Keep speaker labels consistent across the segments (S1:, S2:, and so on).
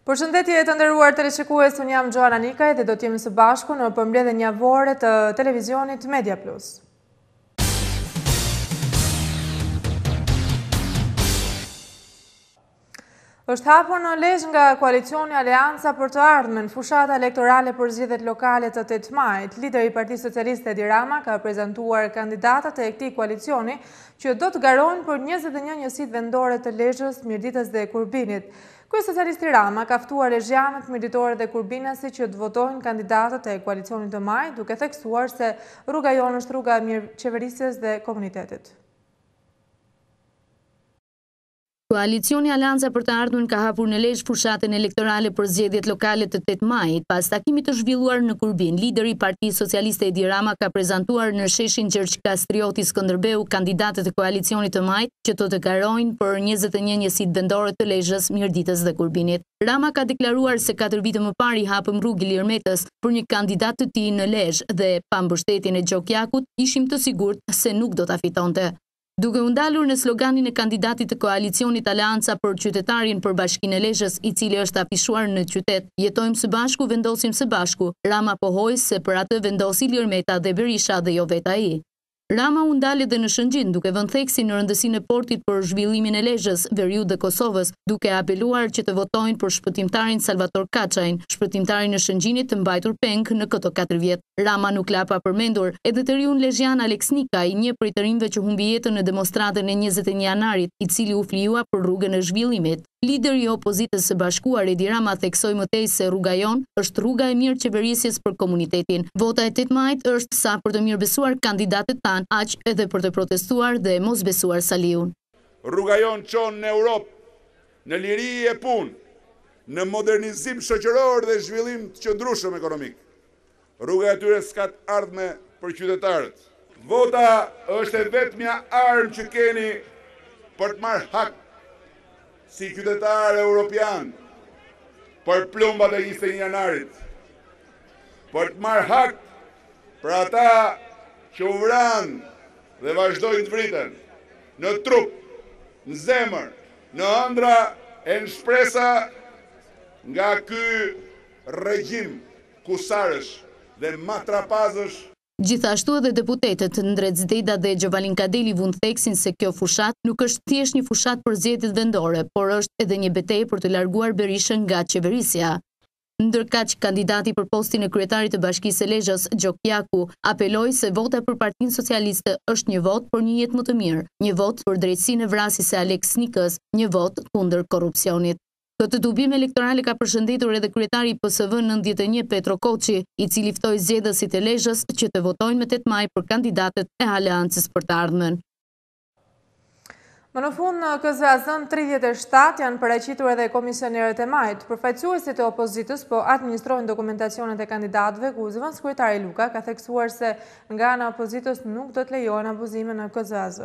S1: Përshëndetje të nderuar teleshikues, unë jam Gjoana Nikaj dhe do t'jemi së bashku në përmbledhjen javore të televizionit Media Plus. Është hapur në Lezhë nga koalicioni Aleanca për të ardhmen fushata elektorale për zgjedhjet lokale të 8 majit. Lideri i Partisë Socialiste Edi Rama ka prezantuar kandidatët e këtij koalicioni që do të garojnë për 21 njësitë vendore të Lezhës, Mirditës dhe Kurbinit. Kryetari Rama ka ftuar lezhjanët, mirditore dhe kurbinasi që të votojnë kandidatët e koalicionit të majit, duke theksuar se rruga jonë është rruga e mirëqeverisjes dhe komunitetit.
S2: Koalicioni Aleanca për të ardhmen ka hapur në Lezhë fushatën elektorale për zgjedhjet lokale të 8 majit. Pas takimit të zhvilluar në Kurbin, lideri i Partisë Socialiste Edi Rama ka prezantuar në sheshin Gjergj Kastrioti Skënderbeu kandidatët e koalicionit të majit që do të garojnë për 21 njësitë vendore të Lezhës, Mirditës dhe Kurbinit. Rama ka deklaruar se 4 vite më parë i hapëm rrugë Ilir Metës për një kandidat të tij në Lezhë dhe pa mbështetjen e Gjokjakut ishim të sigurt se nuk do ta fitonte. Duke u ndalur në sloganin e kandidatit të koalicionit Aleanca për qytetarin për Bashkinë e Lezhës, i cili është afishuar në qytet, jetojmë së bashku, vendosim së bashku, Rama pohoi se për atë vendosi Ilir Meta dhe Berisha dhe jo vetë ai. Rama u ndal edhe në Shëngjin, duke vënë theksin në rëndësinë e portit për zhvillimin e Lezhës, Veriut dhe Kosovës, duke apeluar që të votojnë për shpëtimtarin Salvator Kaçajin, shpëtimtarin e Shëngjinit të mbajtur peng në këto 4 vjet. Rama nuk la pa përmendur edhe të riun lezhjan Alex Nikaj, një prej të rinjve që humbi jetën në demonstratën e 21 janarit, i cili u flijua për rrugën e zhvillimit. Lideri i opozitës së bashkuar Edi Rama theksoi mëtej se rruga jonë është rruga e mirëqeverisjes për komunitetin. Vota e 8 majit është sa për të mirëbesuar kandidatët tanë, aq edhe për të protestuar dhe mos besuar Saliun.
S3: Rruga jonë çon në Europë, në liri e punë, në modernizim shoqëror dhe zhvillim të qëndrueshëm ekonomik. Rruga e tyre s'ka të ardhme për qytetarët. Vota është e vetmja armë që keni për të marrë hak si qytetar europian për plumbat e 21 janarit, për të marrë hak për ata që u vranë dhe vazhdojnë të vriten në trup, në zemër, në ëndra e në shpresa nga ky regjim kusarësh dhe matrapazësh.
S2: Gjithashtu edhe deputetët Ndrec Zdeda dhe Gjovalin Kadeli vënë theksin se kjo fushat nuk është thjesht një fushat për zgjedhjet vendore, por është edhe një betejë për të larguar Berishën nga qeverisja. Ndërkaq kandidati për postin e kryetarit të Bashkisë së Lezhës, Gjokjaku, apeloi se vota për Partinë Socialiste është një vot për një jetë më të mirë, një vot për drejtësinë e vrasjes së Alex Nikës, një vot kundër korrupsionit. Këtë dubim elektorale ka përshëndetur edhe kryetari i PSV 91 Petro Koçi, i cili ftoi zgjedhësit e Lezhës që të votojnë më 8 maj për kandidatët e Aleancës për të ardhmen.
S1: Më në fund në KZAZ 37 janë paraqitur edhe komisionerët e majit. Përfaqësuesit e opozitës po administrojnë dokumentacionet e kandidatëve, ku zëvendëskryetari Luka ka theksuar se nga ana e opozitës nuk do të lejohen abuzime në KZAZ.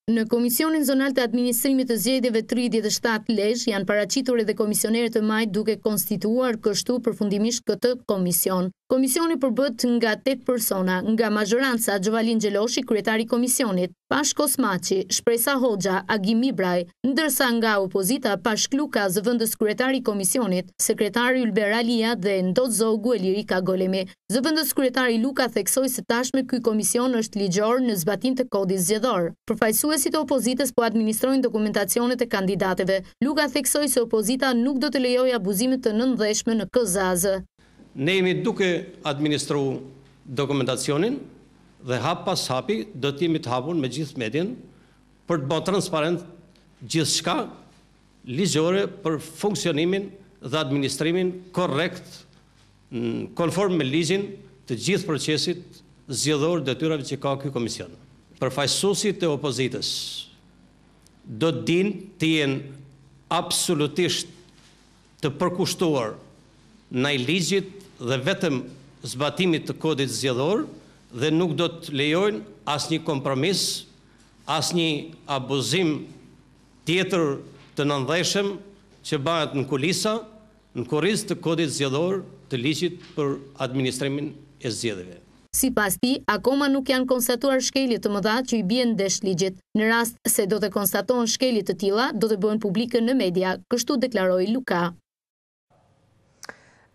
S2: Në Komisionin Zonal të Administrimit të Zgjedhjeve 37 Lezhë janë paraqitur edhe komisionerët e majit duke konstituuar kështu përfundimisht këtë komision. Komisioni përbët nga 8 persona, nga mazhoranca Gjovalin Gjeloshi, kryetari i komisionit, Pashko Smaçi, Shpresa Hoxha, Agim Ibraj, ndërsa nga opozita Pashk Luka, zëvendës kryetari i komisionit, sekretari Ylber Alia dhe Ndot Zogu Elirika Golemi. Zëvendës kryetari Luka theksoi se tashme ky komision është ligjor në zbatim të kodit zgjedhor. Përfaqësuesit e opozitës po administrojnë dokumentacionet e kandidatëve. Luka theksoi se opozita nuk do të lejojë abuzimet të nëndheshme në KZAZ.
S4: Ne jemi duke administru dokumentacionin dhe hap pas hapi do të jemi të hapur me gjithë medjen për të bërë transparent gjithë shka ligjore për funksionimin dhe administrimin korrekt konform me ligjin të gjithë procesit zgjedhor detyrave që ka ky komision. Përfaqësuesit e opozitës do të dinë të jenë absolutisht të përkushtuar ndaj ligjit dhe vetëm zbatimit të kodit zgjedhor dhe nuk do të lejojnë asnjë kompromis, asnjë abuzim tjetër të nëndheshëm që bëhet në kulisa, në kurriz të kodit zgjedhor të ligjit për administrimin e zgjedhjeve.
S2: Sipas tij, akoma nuk janë konstatuar shkelje të mëdha që i bien ndesh ligjit. Në rast se do të konstatohen shkelje të tilla, do të bëhen publike në media, kështu deklaroi Luka.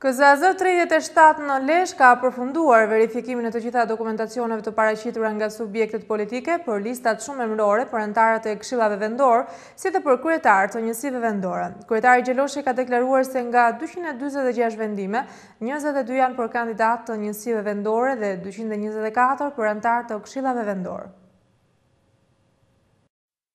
S1: KZAZ 37 në Lezhë ka përfunduar verifikimin e të gjitha dokumentacioneve të paraqitura nga subjektet politike për listat shumë emërore për anëtarët e këshillave vendor, si dhe për kryetarët të njësive vendore. Kryetari Gjeloshi ka deklaruar se nga 246 vendime, 22 janë për kandidatë të njësive vendore dhe 224 për anëtarë të këshillave vendor.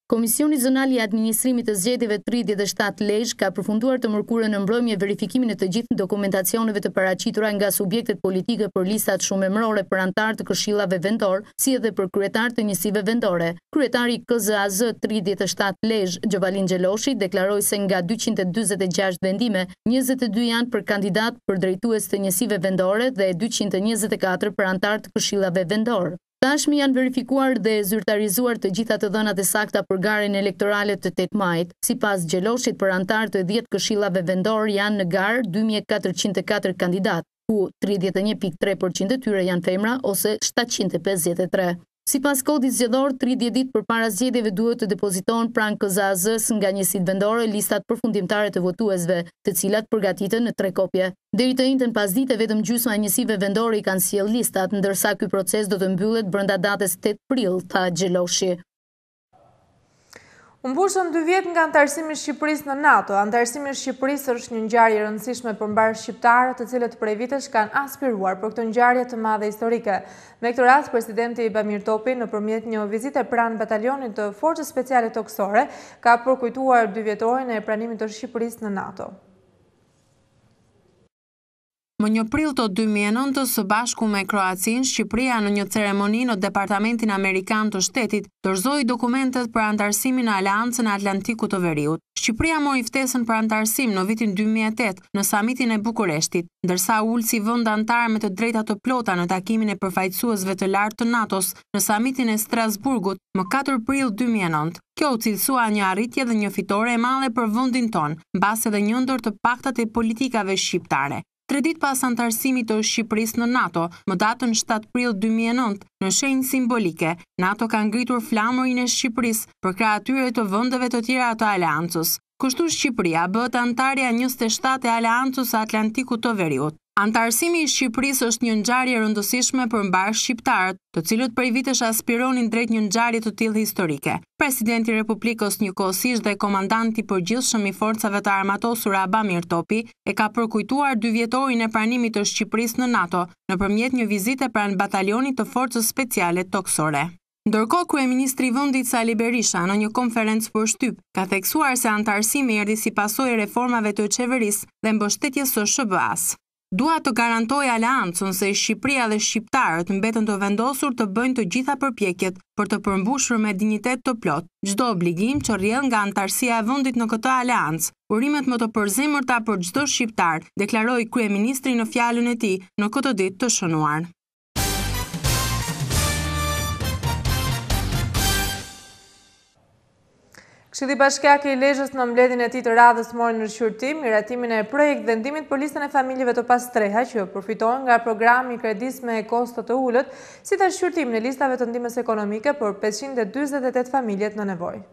S2: Komisioni Zonal i Administrimit të Zgjedhjeve 37 Lezhë ka përfunduar të mërkurën në mbrëmje verifikimin e të gjithë dokumentacioneve të paraqitura nga subjektet politike për listat shumë emërore për anëtarë të këshillave vendor, si edhe për kryetarë të njësive vendore. Kryetari i KZAZ 37 Lezhë, Gjovalin Gjeloshi, deklaroi se nga 246 vendime, 22 janë për kandidat për drejtues të njësive vendore dhe 224 për anëtarë të këshillave vendor. Tashmë janë verifikuar dhe zyrtarizuar të gjitha të dhënat e sakta për garin elektorale të 8 majit. Sipas Gjeloshit, për anëtarë të 10 këshillave vendor janë në garë 2404 kandidat, ku 31.3% e tyre janë femra ose 753. Sipas kodit zgjedhor, 30 ditë përpara zgjedhjeve duhet të depozitohen pranë KZAZ-s nga njësitë vendore listat përfundimtare të votuesve, të cilat përgatiten në 3 kopje. Deri të njëjtën pasdite vetëm gjysma e njësive vendore i kanë sjell listat, ndërsa ky proces do të mbyllet brenda datës 8 prill, tha Gjeloshi.
S1: U mbushën 2 vjet nga antarësimi i Shqipërisë në NATO. Antarësimi i Shqipërisë është një ngjarje e rëndësishme përmbar shqiptarët, të cilët prej vitesh kanë aspiruar për këtë ngjarje të madhe historike. Me këtë rast, presidenti Bamir Topi, nëpërmjet një vizite pranë batalionit të Forcës Speciale Toksore, ka përkujtuar 2 vjetorin e pranimit të Shqipërisë në NATO.
S5: Më 1 prill të 2009, së bashku me Kroacinë, Shqipëria në një ceremoni në Departamentin Amerikan të Shtetit dorëzoi dokumentet për antarësimin në Aleancën e Atlantikut të Veriut. Shqipëria mori ftesën për antarësim në vitin 2008 në samitin e Bukureshtit, ndërsa ul si vend antar me të drejta të plota në takimin e përfaqësuesve të lartë të NATO-s në samitin e Strasburgut më 4 prill 2009. Kjo u cilësua një arritje dhe një fitore e madhe për vendin ton, mbas edhe një ndër të paktat e politikave shqiptare. 3 ditë pas antarësimit të Shqipërisë në NATO, më datën 7 prill 2009, në shenjë simbolike, NATO ka ngritur flamurin e Shqipërisë për krah atyre të vendeve të tjera të Aleancës. Kështu Shqipëria bëhet antarja 27 e Aleancës së Atlantikut të Veriut. Antarësimi i Shqipërisë është një ngjarje e rëndësishme përmbar shqiptarët, të cilët prej vitesh aspironin drejt një ngjarje të tillë historike. Presidenti i Republikës njëkohësisht dhe komandanti i përgjithshëm i forcave të armatosura Bamir Topi e ka përkujtuar 2 vjetorin e pranimit të Shqipërisë në NATO nëpërmjet një vizite pranë batalionit të Forcës Speciale Toksore. Ndërkohë, kryeministri i vendit Sali Berisha në një konferencë për shtyp ka theksuar se antarësimi erdhi si pasojë reformave të qeverisë dhe mbështetjes së SBA-s. Dua të garantoj Aleancën se Shqipëria dhe shqiptarët mbeten të vendosur të bëjnë të gjitha përpjekjet për të përmbushur me dinjitet të plot çdo obligim që rrjedh nga antarësia e vendit në këtë aleancë. Urimet më të përzemërta për çdo shqiptar, deklaroi kryeministri në fjalën e tij në këtë ditë të shënuar.
S1: Këshilli Bashkiake i Lezhës në mbledhjen e tij të radhës mori në shqyrtim miratimin e projekt vendimit për listën e familjeve të pastreha që përfitojnë nga programi i kredisë me kosto të ulët, si dhe shqyrtimin e listave të ndihmës ekonomike për 548 familjet në nevojë.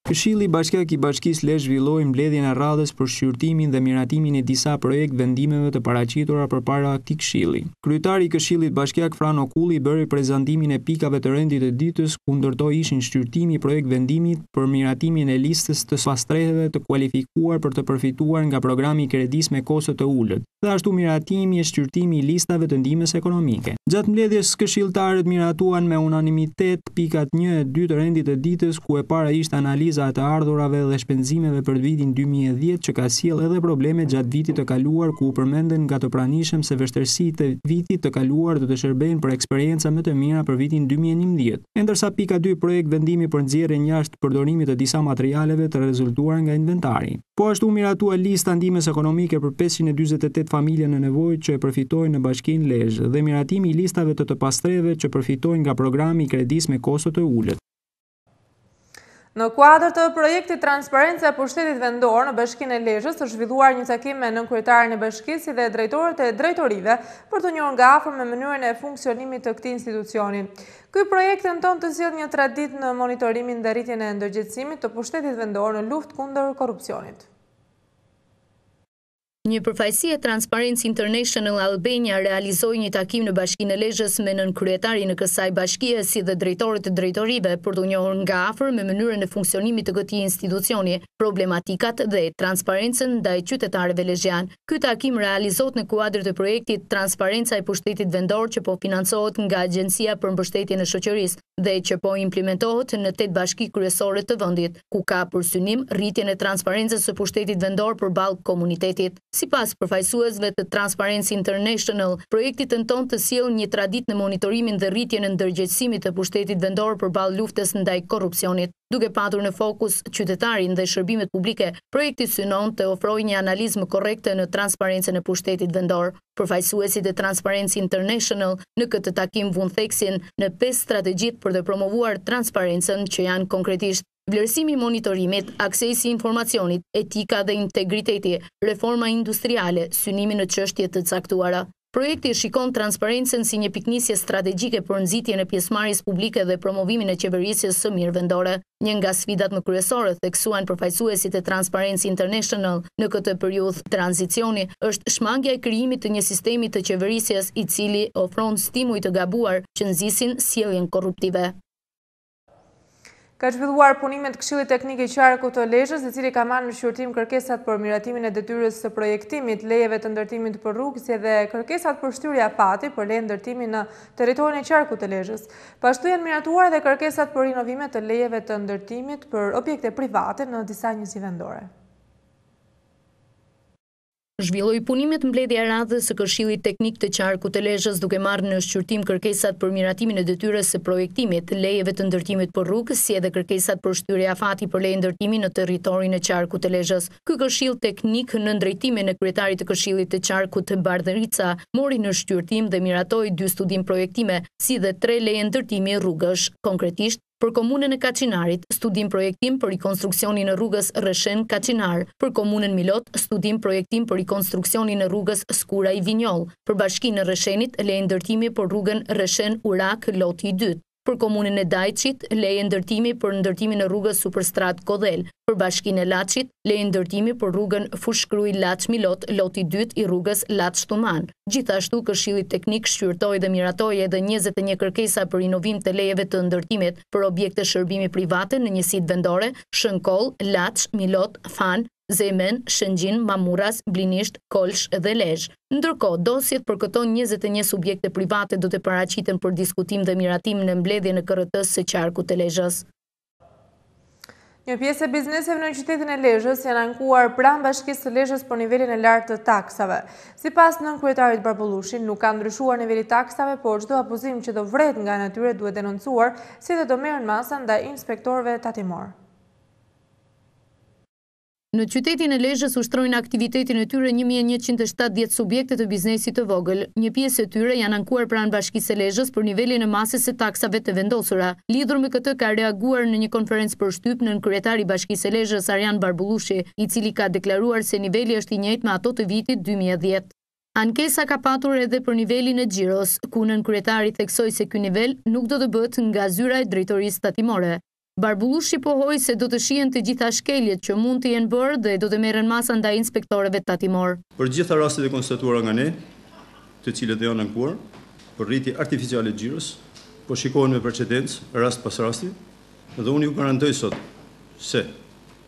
S6: Këshilli Bashkiak i Bashkisë Lezhë zhvilloi mbledhjen e radhës për shqyrtimin dhe miratimin e disa projekt vendimeve të paraqitura përpara këtij këshilli. Kryetari i Këshillit Bashkiak Fran Okulli bëri prezantimin e pikave të rendit të ditës ku ndërto ishin shqyrtimi i projekt vendimit për miratimin e listës të pastrehëve të kualifikuar për të përfituar nga programi i kredisë me kosto të ulët, dhe ashtu miratimi e shqyrtimi i listave të ndihmës ekonomike. Gjatë mbledhjes këshilltarët miratuan me unanimitet pikat 1 e 2 të rendit të ditës, ku e para ishte analiza të ardhurave dhe shpenzimeve për vitin 2010 që ka sjell edhe probleme gjatë vitit të kaluar, ku u përmenden nga të pranishëm se vështirësitë e vitit të kaluar do të shërbejnë për eksperjenca më të mira për vitin 2011. Ndërsa pika 2 projekt vendimi për nxjerrjen jashtë përdorimit të disa materialeve të rezultuar nga inventari. Po ashtu miratua lista ndihmës ekonomike për 548 familje në nevojë që e përfitojnë në Bashkinë Lezhë dhe miratimi i listave të pastreve që përfitojnë nga programi i kredisë me kosto të ulët.
S1: Në kuadër të projektit Transparenca e Pushtetit Vendor në Bashkinë e Lezhës është zhvilluar një takim me nënkryetarën e bashkisë dhe drejtorët e drejtorive për të njohur nga afër me mënyrën e funksionimit të këtij institucioni. Ky projekt tenton të sjellë një traditë në monitorimin dhe rritjen e ndërgjegjësimit të Pushtetit Vendor në luftë kundër korrupsionit.
S2: Një përfaqësi e Transparency International Albania realizoi një takim në Bashkinë e Lezhës me nënkryetarin e kësaj bashkie si dhe drejtorët e drejtorive për të njohur nga afër me mënyrën e funksionimit të këtij institucioni, problematikat dhe transparencën ndaj qytetarëve lezhian. Ky takim realizohet në kuadër të projektit Transparenca e Pushtetit Vendor që po financohet nga Agjencia për Mbështetjen e Shoqërisë dhe që po implementohet në 8 bashki kryesore të vendit, ku ka për synim rritjen e transparencës së pushtetit vendor përballë komunitetit. Sipas përfaqësuesve të Transparency International, projekti tenton të sjellë një traditë në monitorimin dhe rritjen e ndërgjegjësimit të pushtetit vendor përballë luftës ndaj korrupsionit. Duke patur në fokus qytetarin dhe shërbimet publike, projekti synon të ofrojë një analizë më korrekte në transparencën e pushtetit vendor. Përfaqësuesit e Transparency International në këtë takim vënë theksin në 5 strategjitë për të promovuar transparencën që janë konkretisht vlerësimi i monitorimit, aksesi i informacionit, etika dhe integriteti, reforma industriale, synimi në çështje të caktuara. Projekti shikon transparencën si një piknisje strategjike për nxitjen e pjesëmarrjes publike dhe promovimin e qeverisjes së mirë vendore. Një nga sfidat më kryesore, theksuan përfaqësuesit e Transparency International në këtë periudhë tranzicioni, është shmangja e krijimit të një sistemi të qeverisjes i cili ofron stimuj të gabuar që nxisin sjelljen korruptive.
S1: Ka zhvilluar punimet Këshilli Teknik i Qarkut të Lezhës, i cili ka marrë në shqyrtim kërkesat për miratimin e detyrës së projektimit, lejeve të ndërtimit për rrugë, si dhe kërkesat për shtyrje afati për leje ndërtimi në territorin e Qarkut të Lezhës. Pashtu janë miratuar edhe kërkesat për rinovime të lejeve të ndërtimit për objekte private në disa njësi vendore.
S2: Zhvilloi punimet mbledhja e radhës së Këshillit Teknik të Qarkut të Lezhës duke marrë në shqyrtim kërkesat për miratimin e detyrës së projektimit, lejeve të ndërtimit për rrugë, si edhe kërkesat për shtyrje afati për leje ndërtimi në territorin e Qarkut të Lezhës. Ky Këshill Teknik në drejtimin e kryetarit të Këshillit të Qarkut të Bardhërica mori në shqyrtim dhe miratoi 2 studim projektime, si dhe 3 leje ndërtimi rrugësh, konkretisht për komunën e Kaçinarit, studim projektim për rikonstruksionin e rrugës Rreshen-Kaçinar, për komunën Milot, studim projektim për rikonstruksionin e rrugës Skura-Vinjol, për bashkinë e Rreshenit, leje ndërtimi për rrugën Rreshen-Urak loti i 2. Për komunën e Dajçit, leje ndërtimi për ndërtimin e rrugës Superstrat Kodhel, për bashkinë e Laçit, leje ndërtimi për rrugën Fushkruj-Laç-Milot, loti 2 i rrugës Laç-Tuman. Gjithashtu, Këshilli Teknik shqyrtoi dhe miratoi edhe 21 kërkesa për rinovim të lejeve të ndërtimit për objekte shërbimi private në njësitë vendore, Shënkoll, Laç, Milot, Fan, Zemen, Shëngjin, Mamuras, Blinisht, Kolsh dhe Lezhë. Ndërkohë, dosjet për këto 21 subjekte private do të paraqiten për diskutim dhe miratim në mbledhjen e KRT-së së Qarkut të Lezhës.
S1: Një pjesë e bizneseve në qytetin e Lezhës janë ankuar pranë bashkisë së Lezhës për nivelin e lartë të taksave. Sipas nënkryetarit Barbullushi, nuk ka ndryshuar niveli taksave, por çdo abuzim që do vret nga natyre duhet denoncuar, si dhe do merren masa ndaj inspektorëve tatimor.
S2: Në qytetin e Lezhës ushtrojnë aktivitetin e tyre 1170 subjekte të biznesit të vogël. Një pjesë e tyre janë ankuar pranë bashkisë së Lezhës për nivelin e masës së taksave të vendosura. Lidhur me këtë ka reaguar në një konferencë për shtyp nënkryetari i bashkisë së Lezhës Arjan Barbullushi, i cili ka deklaruar se niveli është i njëjtë me ato të vitit 2010. Ankesa ka patur edhe për nivelin e xhiros, ku nënkryetari theksoi se ky nivel nuk do të bëhet nga zyra e drejtorisë tatimore. Barbullushi pohoi se do të shihen të gjitha shkeljet që mund të jenë bërë dhe do të merren masa ndaj inspektorëve tatimor.
S7: Për gjitha rastet e konstatuara nga ne, të cilët janë ankuar, për rritje artificiale të xhiros, po shikohen me precedencë rast pas rasti, dhe unë ju garantoj sot se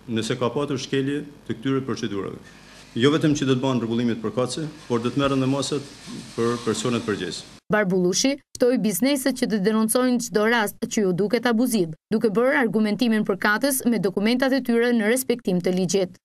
S7: nëse ka patur shkelje të këtyre procedurave, jo vetëm që do të bëhen rregullimet përkatëse, por do të merren dhe masat për personat përgjegjës.
S2: Barbullushi ftoi bizneset që të denoncojnë çdo rast që ju duket abuziv, duke bërë argumentimin përkatës me dokumentat e tyre në respektim të ligjit.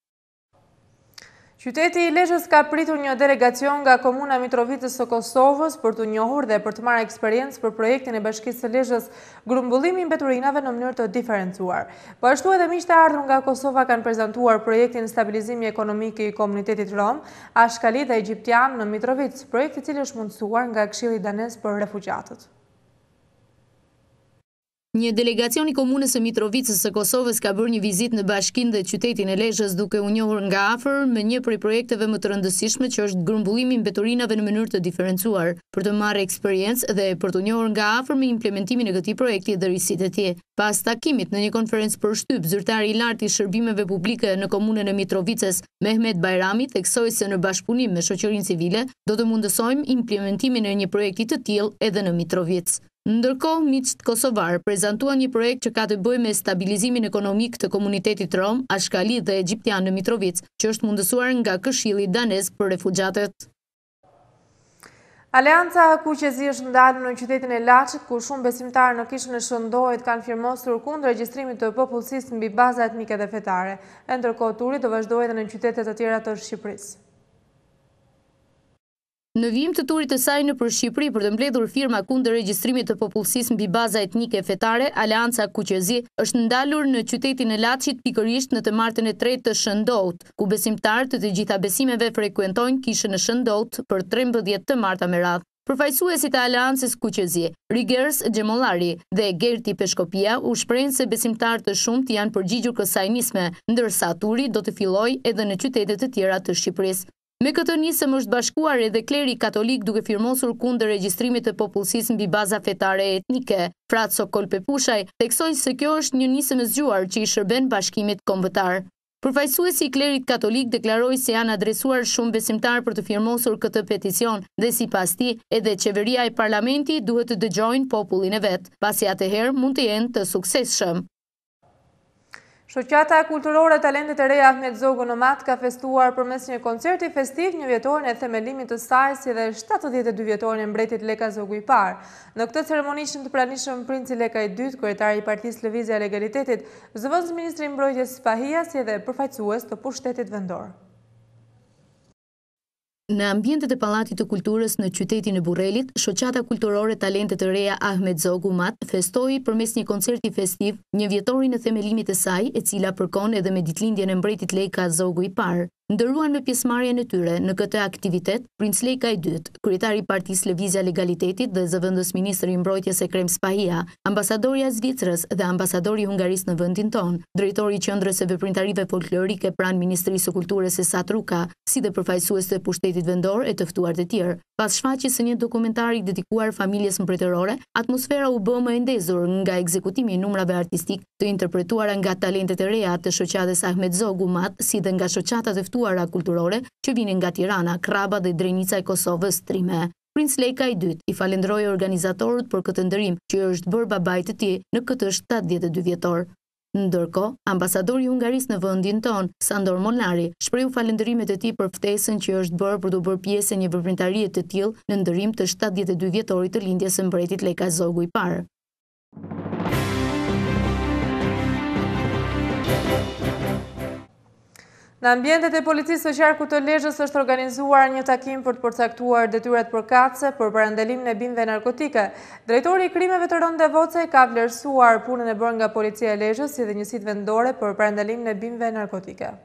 S1: Qyteti i Lezhës ka pritur një delegacion nga komuna Mitrovicës së Kosovës për të njohur dhe për të marrë eksperiencë për projektin e Bashkisë së Lezhës grumbullimi i mbeturinave në mënyrë të diferencuar. Po ashtu edhe miqtë e ardhur nga Kosova kanë prezantuar projektin stabilizimi ekonomik i komunitetit rom, ashkali dhe egjiptian në Mitrovicë, projekt i cili është mundësuar nga Këshilli Danes për Refugjatët.
S2: Një delegacion i komunës së Mitrovicës së Kosovës ka bërë një vizitë në bashkinë dhe qytetin e Lezhës duke u njohur nga afër me një prej projekteve më të rëndësishme që është grumbullimi i mbeturinave në mënyrë të diferencuar, për të marrë eksperiencë dhe për të njohur nga afër me implementimin e këtij projekti dhe risitë e tij. Pas takimit në një konferencë për shtyp, zyrtari i lartë i shërbimeve publike në komunën e Mitrovicës, Mehmet Bajrami, theksoi se në bashkëpunim me shoqërinë civile do të mundësojmë implementimin e një projekti të tillë edhe në Mitrovicë. Ndërkohë, miqt kosovar prezantuan një projekt që ka të bëjë me stabilizimin ekonomik të komunitetit rom, ashkali dhe egjiptian në Mitrovicë, që është mundësuar nga Këshilli danez për refugjatët.
S1: Aleanca Kuqezi është ndalur në qytetin e Laçit, ku shumë besimtarë në kishën e Shëndohet kanë firmosur kundër regjistrimit të popullsisë mbi baza etnike dhe fetare. Ndërkohë, turi do vazhdojë edhe në qytete të tjera të Shqipërisë.
S2: Në vijim të turit të saj nëpër Shqipëri për të mbledhur firma kundër regjistrimit të popullsisë mbi baza etnike fetare, Aleanca Kuqezi është ndalur në qytetin e Laçit pikërisht në të martën e 3 të Shëndout, ku besimtarët të gjitha besimeve frekuentojnë kishën e Shëndout për 13 të marta me radhë. Përfaqësuesit e Aleancës Kuqezi, Rigers Xhemollari dhe Gerti Peshkopia u shprehin se besimtarë të shumtë janë përgjigjur kësaj nisme, ndërsa turi do të fillojë edhe në qytete të tjera të Shqipërisë. Me këtë nisëm është bashkuar edhe kleri katolik duke firmosur kundër regjistrimit të popullsisë mbi baza fetare e etnike. Frat Sokol Pepushaj theksoi se kjo është një nisëm e zgjuar që i shërben bashkimit kombëtar. Përfaqësuesi i klerit katolik deklaroi se janë adresuar shumë besimtarë për të firmosur këtë peticion dhe sipas tij edhe qeveria e parlamentit duhet të dëgjojnë popullin e vet, pasi atëherë mund të jenë të suksesshëm.
S1: Shoqata kulturore Talentet e Reja Ahmet Zogu në Mat ka festuar përmes një koncerti festiv një vjetorin e themelimit të saj si dhe 72 vjetorin e mbretit Leka Zogu i parë. Në këtë ceremoni ishën të pranishëm princi Leka i dytë, kryetari i Partisë Lëvizja e Legalitetit, zëvendës ministri i mbrojtjes Spahia si edhe përfaqësues të pushtetit vendor.
S2: Në ambientet e Pallatit të Kulturës në qytetin e Burrelit, shoqata kulturore Talentet e Reja Ahmet Zogu Mat festoi përmes një koncerti festiv një vjetorin e themelimit të saj, e cila përkon edhe me ditëlindjen e mbretit Leka Zogu i parë. Ndëruan me pjesëmarrjen e tyre në këtë aktivitet Princ Leka i dytë, kryetari i Partisë Lëvizja Legalitetit dhe zëvendës ministri i mbrojtjes Ekrem Spahia, ambasadori i Zvicrës dhe ambasadori i Hungarisë në vendin tonë, drejtori i Qendrës së Veprimtarive Folklorike pranë Ministrisë së Kulturës Esat Ruka, si dhe përfaqësues të pushtetit vendor e të ftuar të tjerë. Pas shfaqjes së një dokumentari dedikuar familjes mbretërore, atmosfera u bë më e ndezur nga ekzekutimi i numrave artistik të interpretuara nga talentet e reja të shoqatës Ahmet Zogu Mat, si dhe nga shoqatat e ftuara kulturore që vinin nga Tirana, Kraba dhe Drenica e Kosovës Trime. Princ Leka i dytë i falenderoi organizatorët për këtë ndërim që është bërë babait të tij në këtë 72 vjetor. Ndërkohë, ambasadori i Hungarisë në vendin tonë, Sandor Molnari, shprehu falënderimet e tij për ftesën që është bërë për të bërë pjesë e një veprimtarie të tillë në ndërim të 72 vjetorit të lindjes së mbretit Leka Zogu i parë.
S1: Në ambientet e policisë së qarkut të Lezhës është organizuar një takim për të përcaktuar detyrat përkatëse për parandalimin e bimëve narkotike. Drejtori i krimeve të rënde Vocej ka vlerësuar punën e bërë nga policia e Lezhës si dhe njësitë vendore për parandalimin e bimëve narkotike.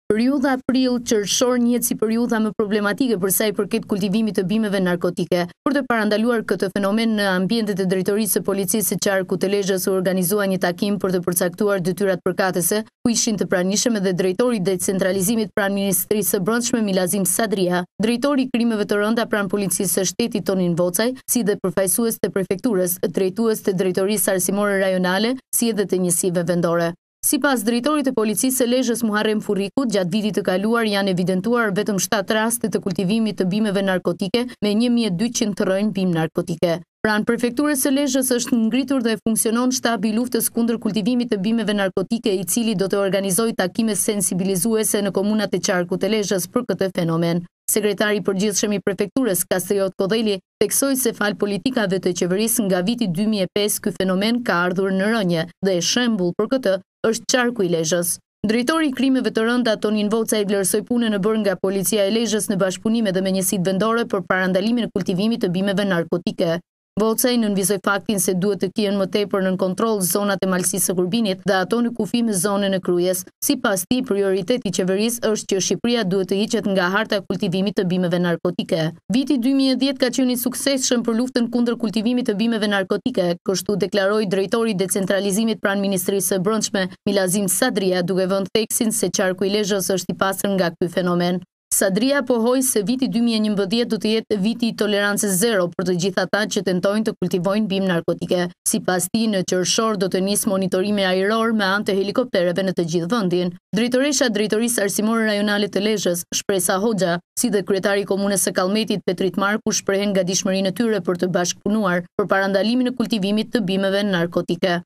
S2: Periudha prill-qershor njihet si periudha më problematike për sa i përket kultivimit të bimëve narkotike. Për të parandaluar këtë fenomen në ambientet e drejtorisë së policisë së qarkut të Lezhës u organizua një takim për të përcaktuar detyrat përkatëse, ku ishin të pranishëm edhe drejtori i decentralizimit pranë Ministrisë së Brendshme Milazim Sadria, drejtori i krimeve të rënda pranë policisë së shtetit Tonin Vocaj, si dhe përfaqësues të prefekturës, drejtues të drejtorisë arsimore rajonale, si edhe të njësive vendore. Sipas drejtorit të policisë së Lezhës Muharrem Furriku, gjatë vitit të kaluar janë evidentuar vetëm 7 raste të kultivimit të bimëve narkotike me 1200 të rënjë bimë narkotike. Pranë prefekturës së Lezhës është ngritur dhe funksionon shtabi i luftës kundër kultivimit të bimëve narkotike, i cili do të organizojë takime sensibilizuese në komunat e qarkut të Lezhës për këtë fenomen. Sekretari i përgjithshëm i prefekturës Kastriot Kodheli theksoi se fal politikave të qeverisë nga viti 2005 ky fenomen ka ardhur në rënje dhe shembull për këtë është qarku i Lezhës. Drejtori i krimeve të rënda Tonin Vocaj vlerësoi punën e bërë nga policia e Lezhës në bashkëpunim edhe me njësitë vendore për parandalimin e kultivimit të bimëve narkotike. Vocej nënvizoi faktin se duhet të kien më tepër nën kontroll zonat e malësisë së Kurbinit dhe ato në kufi me zonën e Kryes. Sipas tij, prioriteti i qeverisë është që Shqipëria duhet të hiqet nga harta e kultivimit të bimeve narkotike. Viti 2010 ka qenë i suksesshëm për luftën kundër kultivimit të bimeve narkotike, kështu deklaroi drejtori i decentralizimit pranë Ministrisë së Brendshme, Milazim Sadria, duke vënë theksin se qarku i Lezhës është i pastër nga ky fenomen. Sadria pohoi se viti 2011 do të jetë viti i tolerancës zero për të gjithë ata që tentojnë të kultivojnë bimë narkotike. Sipas tij, në qershor do të nisë monitorimi ajror me anë të helikoptereve në të gjithë vendin. Drejtoresha e Drejtorisë Arsimore Rajonale të Lezhës, Shpresa Hoxha, si dhe kryetari i komunës së Kallmetit, Petrit Marku, shprehen gatishmërinë e tyre për të bashkëpunuar për parandalimin e kultivimit të bimeve narkotike.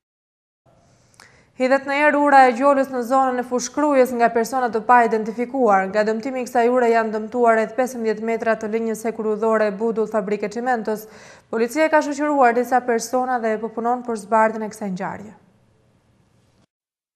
S1: Hidhet në erë ura e gjollës në zonën e Fushkrujës nga persona të pa identifikuar. Nga dëmtimi i kësaj ure janë dëmtuar rreth 15 metra të linjës hekurudhore Budull Fabrike Çimentos. Policia ka shoqëruar disa persona dhe po punon për zbardhjen e kësaj ngjarje.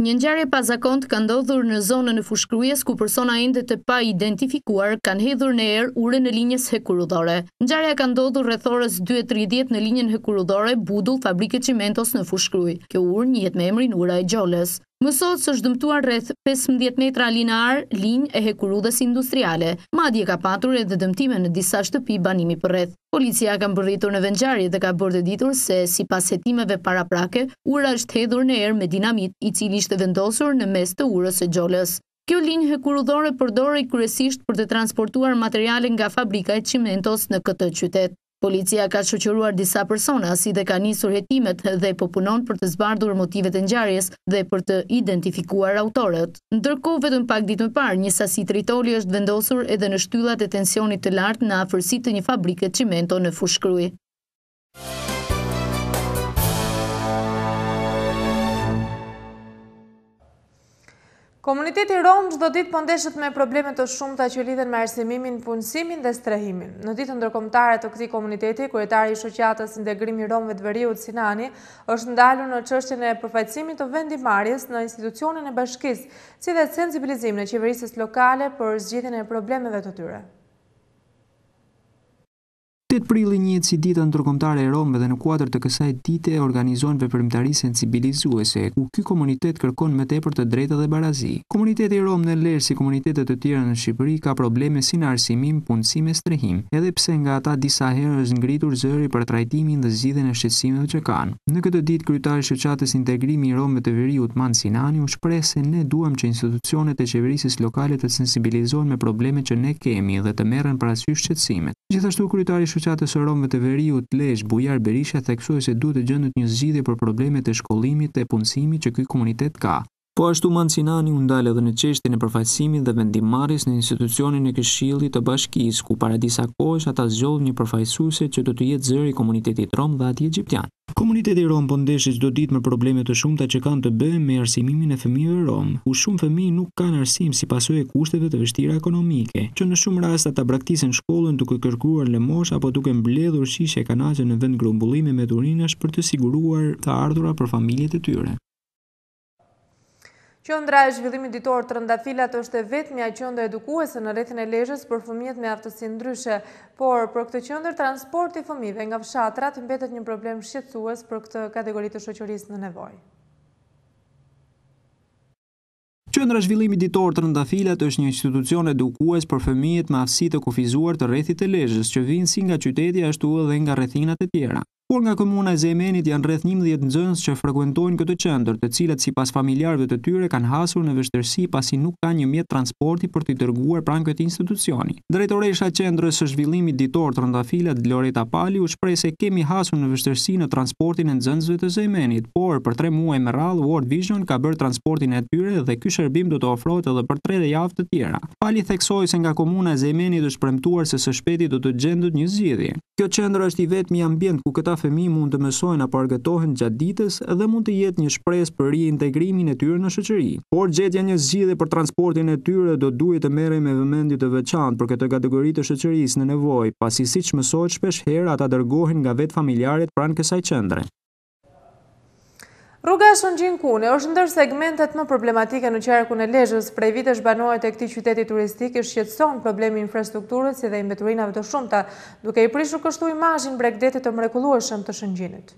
S2: Një ngjarje pazakont ka ndodhur në zonën e Fushkrujës ku persona ende të pa identifikuar kanë hedhur në erë urën e linjës hekurudhore. Ngjarja ka ndodhur rreth orës 2:30 në linjën hekurudhore Budull Fabrike Çimentos në Fushkruj. Kjo urë njihet me emrin ura e gjollës. Mësohet se është dëmtuar rreth 15 metra linear linjë e hekurudhës industriale. Madje ka patur edhe dëmtime në disa shtëpi banimi përreth. Policia ka mbërritur në vend ngjarje dhe ka bërë të ditur se sipas hetimeve paraprake, ura është hedhur në erë me dinamit, i cili ishte vendosur në mes të urës së gjollës. Kjo linjë hekurudhore përdorej kryesisht për të transportuar materiale nga fabrika e Çimentos në këtë qytet. Policia ka shoqëruar disa persona, si dhe ka nisur hetimet dhe po punon për të zbardhur motivet e ngjarjes dhe për të identifikuar autorët. Ndërkohë, vetëm pak ditë më parë, një sasi tritoli është vendosur edhe në shtyllat e tensionit të lartë në afërsi të një fabrike çimento në Fushkruj.
S1: Komuniteti rom çdo ditë po ndeshet me probleme të shumta që lidhen me arsimimin, punësimin dhe strehimin. Në ditën ndërkombëtare të këtij komuniteti, kryetari i shoqatës Integrimi i Romëve të Veriut Sinani është ndalur në çështjen e përfaqësimit të vendimarrjes në institucionin e bashkisë, si dhe sensibilizimin e qeverisë lokale për zgjidhjen e problemeve të tyre.
S6: 8 prilli njihet si dita ndërkombëtare e Romëve dhe në kuadër të kësaj dite organizohen veprimtari sensibilizuese, ku ky komunitet kërkon më tepër të drejta dhe barazi. Komuniteti rom në Lezhë si komunitetet të tjera në Shqipëri ka probleme si në arsimim, punësim e strehim, edhe pse nga ata disa herë është ngritur zëri për trajtimin dhe zgjidhjen e shqetësimeve që kanë. Në këtë ditë kryetari i shoqatës Integrimi i Romëve të Veriut Man Sinani u shpreh se ne duam që institucionet e qeverisë lokale të sensibilizohen me problemet që ne kemi dhe të merren parasysh shqetësimet. Gjithashtu kryetari i shoqatës së Romëve të Veriut Lezhë Bujar Berisha theksoi se duhet të gjendet një zgjidhje për problemet e shkollimit e punësimit që ky komunitet ka. Po ashtu Mancinani u ndal edhe në çështjen e përfaqësimit dhe vendimarrjes në institucionin e Këshillit të Bashkisë, ku para disa kohësh ata zgjodhin një përfaqësuese që do të jetë zëri i komunitetit rom dhe atij egjiptian. Komuniteti rom po ndeshet çdo ditë me probleme të shumta që kanë të bëjnë me arsimimin e fëmijëve rom, ku shumë fëmijë nuk kanë arsim si pasojë e kushteve të vështira ekonomike, që në shumë raste ata braktisën shkollën duke kërkuar lëmosh apo duke mbledhur shishe kanaqe në vend grumbullime me turinash për të siguruar të ardhurat për familjet e tyre.
S1: Qendra e zhvillimit ditor Trëndafilat është e vetmja qendër edukuese në rrethin e Lezhës për fëmijët me aftësi ndryshe, por për këtë qendër transporti i fëmijëve nga fshatrat mbetet një problem shqetësues për këtë kategori të shoqërisë në nevojë.
S6: Qendra e zhvillimit ditor Trëndafilat është një institucion edukues për fëmijët me aftësi të kufizuar të rrethit të Lezhës, që vijnë si nga qyteti ashtu edhe nga rrethinat e tjera. Por nga komuna e Zemenit janë rreth 11 nxënës që frekuentojnë këtë qendër, të cilët sipas familjarëve të tyre kanë hasur në vështirësi pasi nuk ka një mjet transporti për t'i dërguar pranë këtij institucioni. Drejtoresha e Qendrës së Zhvillimit Ditor Trëndafilat, Loreta Pali, u shpreh se kemi hasur në vështirësi në transportin e nxënësve të Zemenit, por për 3 muaj me radhë World Vision ka bërë transportin e tyre dhe ky shërbim do të ofrohet edhe për 3 javë të tjera. Pali theksoi se nga komuna e Zemenit është premtuar se së shpejti do të gjendet një zgjidhje. Kjo qendër është i vetmi ambient ku këta fëmijë mund të mësojnë apo argëtohen gjatë ditës dhe mund të jetë një shpresë për riintegrimin e tyre në shoqëri. Por gjetja një zgjidhje për transportin e tyre do duhet të merrej me vëmendje të veçantë për këtë kategori të shoqërisë në nevojë, pasi siç mësohet shpesh herë ata dërgohen nga vetë familjarët pranë kësaj qendre.
S1: Rruga Shëngjin-Kune është ndër segmentet më problematike në qarkun e Lezhës. Prej vitesh banorët e këtij qyteti turistik i shqetëson problemi i infrastrukturës si dhe i mbeturinave të shumta, duke i prishur kështu imazhin Bregdetit të mrekullueshëm të Shëngjinit.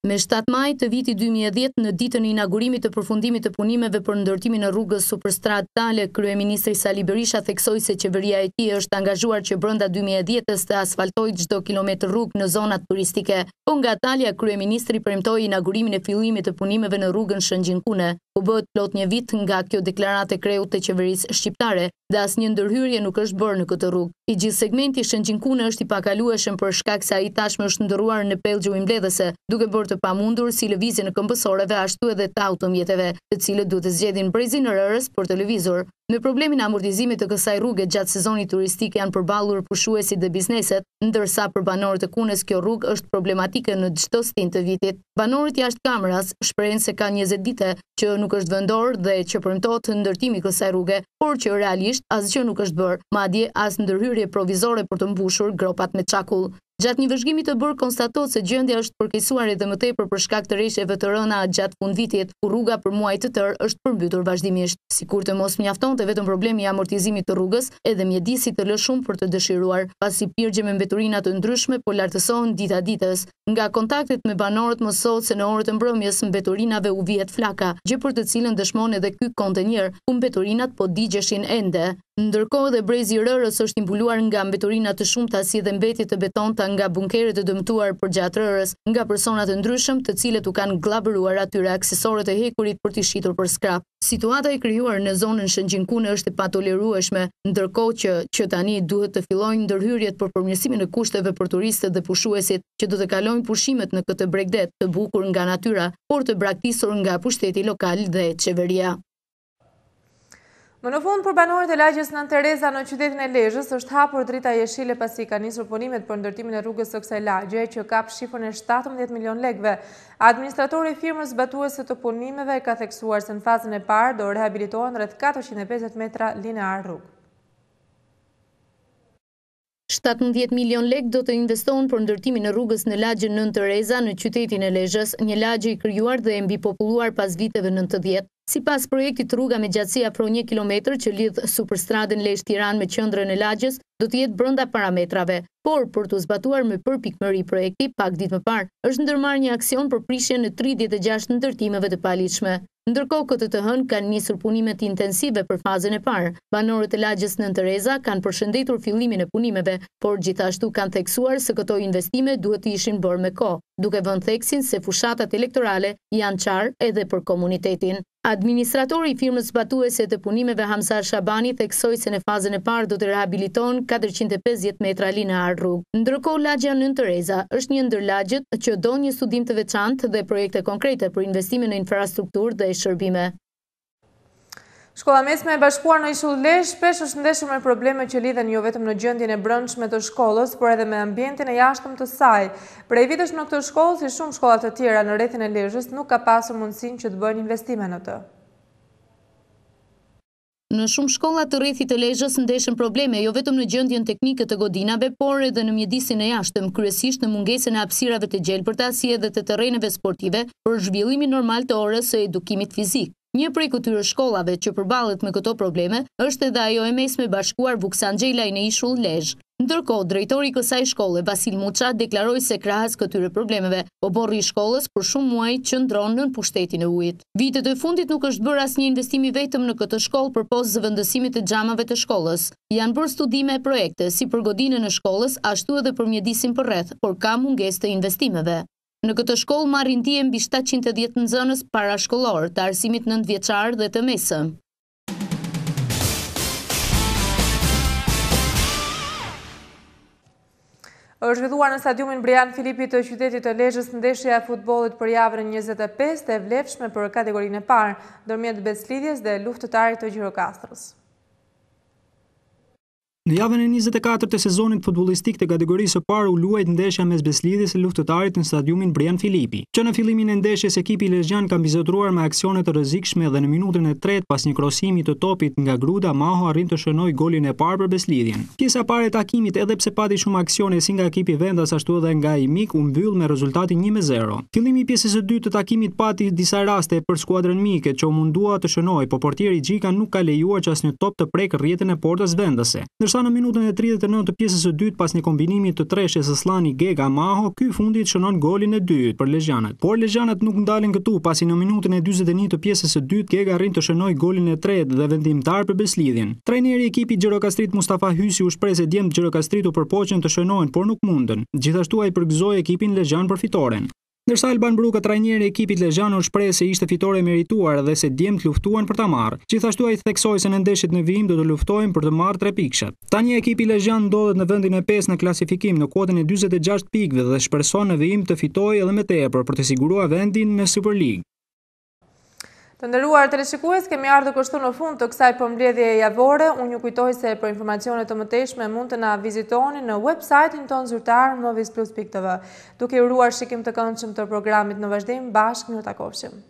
S2: Me 7 maj të vitit 2010, në ditën e inaugurimit të përfundimit të punimeve për ndërtimin e rrugës Superstrat Tale, kryeministri Sali Berisha theksoi se qeveria e tij është angazhuar që brenda 2010-s të asfaltojë çdo kilometër rrugë në zonat turistike. Po nga Talja, kryeministri premtoi inaugurimin e fillimit të punimeve në rrugën Shëngjin-Kune. U bë plot një vit nga kjo deklaratë e kreut të qeverisë shqiptare dhe asnjë ndërhyrje nuk është bërë në këtë rrugë. I gjithë segmenti Shëngjin-Kune është i pakalueshëm për shkak se ai tashmë është ndërruar në pellgju mbledhëse, duke bërë të pamundur si lëvizje në këmbësoreve ashtu edhe të automjeteve, të cilët duhet të zgjedhin brezin në rërës për të lëvizur. Me problemin e amortizimit të kësaj rrugë gjatë sezonit turistik janë përballur pushuesit dhe bizneset, ndërsa për banorët e Kunes kjo rrugë është problematike në çdo stint të vitit. Banorët jashtë kameras shprehin se ka 20 ditë që nuk është vendor dhe që premtohet ndërtimi i kësaj rruge, por që realisht asgjë nuk është bërë, madje as ndërhyrje provizore për të mbushur gropat me çakull. Gjatë një vëzhgimi të bërë konstatohet se gjendja është përkeqësuar edhe më tepër për shkak të rreshjeve të rëna gjatë fundvitit, ku rruga për muaj të tërë është përmbytur vazhdimisht. Sikur të mos mjaftonte vetëm problemi i amortizimit të rrugës, edhe mjedisi të lëshuar për të dëshiruar, pasi pirgje me mbeturina të ndryshme po lartësohen dita ditës. Nga kontaktet me banorët mësohet se në orët e mbrëmjes mbeturinave u vihet flaka, gjë për të cilën dëshmon edhe ky kontenjer, ku mbeturinat po digjeshin ende. Ndërkohë dhe brezi i rërës është imbuluar nga mbeturina të shumta si dhe mbetje të betonta nga bunkeret e dëmtuar përgjatë rërës, nga persona të ndryshëm të cilët u kanë glabëruar atyre aksesorët e hekurit për t'i shitur për skrap. Situata e krijuar në zonën Shëngjin-Kune është e patolerueshme, ndërkohë që tani duhet të fillojnë ndërhyrjet për përmirësimin e kushteve për turistët dhe pushuesit që do të kalojnë pushimet në këtë Bregdet të bukur nga natyra, por të braktisur nga pushteti lokal dhe qeveria.
S1: Më në fund, për banorët e lagjes Nën Tereza në qytetin e Lezhës është hapur drita jeshile pasi ka nisur punimet për ndërtimin e rrugës së kësaj lagje që kap shifrën e 17 milion lekëve. Administratori i firmës zbatuese të punimeve ka theksuar se në fazën e parë do rehabilitohen rreth 450 metra linear rrugë.
S2: 17 milion lekë do të investohen për ndërtimin e rrugës në lagjen Nën Tereza në qytetin e Lezhës, një lagje i krijuar dhe e mbipopulluar pas viteve 90. Sipas projektit, rruga me gjatësi afro 1 kilometër që lidh Superstradën Lezhë-Tiranë me qendrën e lagjes do të jetë brenda parametrave, por për të zbatuar me përpikmëri projekti, pak ditë më parë, është ndërmarrë një aksion për prishjen e 36 ndërtimeve të paligjshme. Ndërkohë këtë të hënë kanë nisur punimet intensive për fazën e parë. Banorët e lagjes Nën Tereza kanë përshëndetur fillimin e punimeve, por gjithashtu kanë theksuar se këto investime duhet të ishin bërë me kohë, duke vënë theksin se fushatat elektorale janë qarë edhe për komunitetin. Administratori i firmës zbatuese të punimeve Hamzar Shabani theksoi se në fazën e parë do të rehabilitohen 450 metra linear rrugë. Ndërkohë lagja Nën Tereza është një ndër lagjet që do një studim të veçantë dhe projekte konkrete për investime në infrastrukturë dhe shërbime.
S1: Shkolla mesme e bashkuar në Ishull Lezhë shpesh është ndeshur me probleme që lidhen jo vetëm në gjendjen e brendshme të shkollës, por edhe me ambientin e jashtëm të saj. Prej vitesh në këtë shkollë, si shumë shkolla të tjera në rrethin e Lezhës, nuk ka pasur mundësinë që të bëjnë investime në të.
S2: Në shumë shkolla të rrethit të Lezhës ndeshen probleme jo vetëm në gjendjen teknike të godinave, por edhe në mjedisin e jashtëm, kryesisht në mungesën e hapësirave të gjelbërta si edhe të terreneve sportive për zhvillimin normal të orës së edukimit fizik. Një prej këtyre shkollave që përballet me këto probleme është edhe ajo e mesme bashkuar Vuksanxhelaj në Ishull Lezhë. Ndërkohë, drejtori i kësaj shkolle, Vasil Muça, deklaroi se krahas këtyre problemeve, oborri i shkollës për shumë muaj qëndron nën pushtetin e ujit. Vitet e fundit nuk është bërë asnjë investim i vetëm në këtë shkollë përpos zëvendësimit të xhamave të shkollës. Janë bërë studime e projekte si për godinën e shkollës, ashtu edhe për mjedisin përreth, por ka mungesë të investimeve. Në këtë shkollë marrin ndije mbi 710 nxënës parashkollor të arsimit 9 vjeçar dhe të mesëm.
S1: Është zhvilluar në stadiumin Brian Filipi të qytetit të Lezhës ndeshja e futbollit për javën 25 e vlefshme për kategorinë e parë, ndërmjet Beclidhjes dhe luftëtarit të Gjirokastrës.
S6: Në javën e 24 të sezonit futbollistik të kategorisë së parë u luajt ndeshja mes Beslidhjes e Luftëtarit në stadiumin Brian Filipi, që në fillimin e ndeshjes ekipi lezhjan ka mbizotruar me aksione të rrezikshme dhe në minutën e 3 pas një krosimi të topit nga Gruda, Maho arrin të shënojë golin e parë për Beslidhjen. Pjesa e parë e takimit, edhe pse pati shumë aksione si nga ekipi vendas ashtu edhe nga i mik, u mbyll me rezultatin 1-0. Fillimi i pjesës së dytë të takimit pati disa raste për skuadrën mike që u mundua të shënojë, por portieri Xhika nuk ka lejuar që asnjë top të prek rrjetin e portës vendase. Sa në minutën e 39 të pjesës së dytë pas një kombinimi të treshjes së Slani Gega Maho, ky fundit shënon golin e dytë për lezhjanët. Por lezhjanët nuk ndalen këtu, pasi në minutën e 41 të pjesës së dytë Gega arrin të shënojë golin e tretë dhe vendimtar për Beslidhjen. Trajneri i ekipit Gjirokastrit Mustafa Hysi u shpreh se djemtë Gjirokastritu përpoqen të shënojnë, por nuk mundën. Gjithashtu ai përgëzoi ekipin lezhjan për fitoren. Ndërsa Alban Bruka, trajneri i ekipit lezhjan, u shpreh se ishte fitore e merituar dhe se djemtë luftuan për ta marrë. Gjithashtu ai theksoi se në ndeshjet në vijim do të luftojnë për të marrë 3 pikëshat. Tani ekipi lezhjan ndodhet në vendin e 5 në klasifikim në kuotën e 46 pikëve dhe shpreson në vijim të fitojë edhe më tepër për të siguruar vendin në Super League.
S1: Të nderuar teleshikues, kemi ardhur kështu në fund të kësaj përmbledhjeje javore. Unë ju kujtoj se për informacione të mëtejshme mund të na vizitoni në website-in tonë zyrtar movisplus.tv. Duke uruar shikim të këndshëm të programit në vazhdim, bashkë mirë takofshim.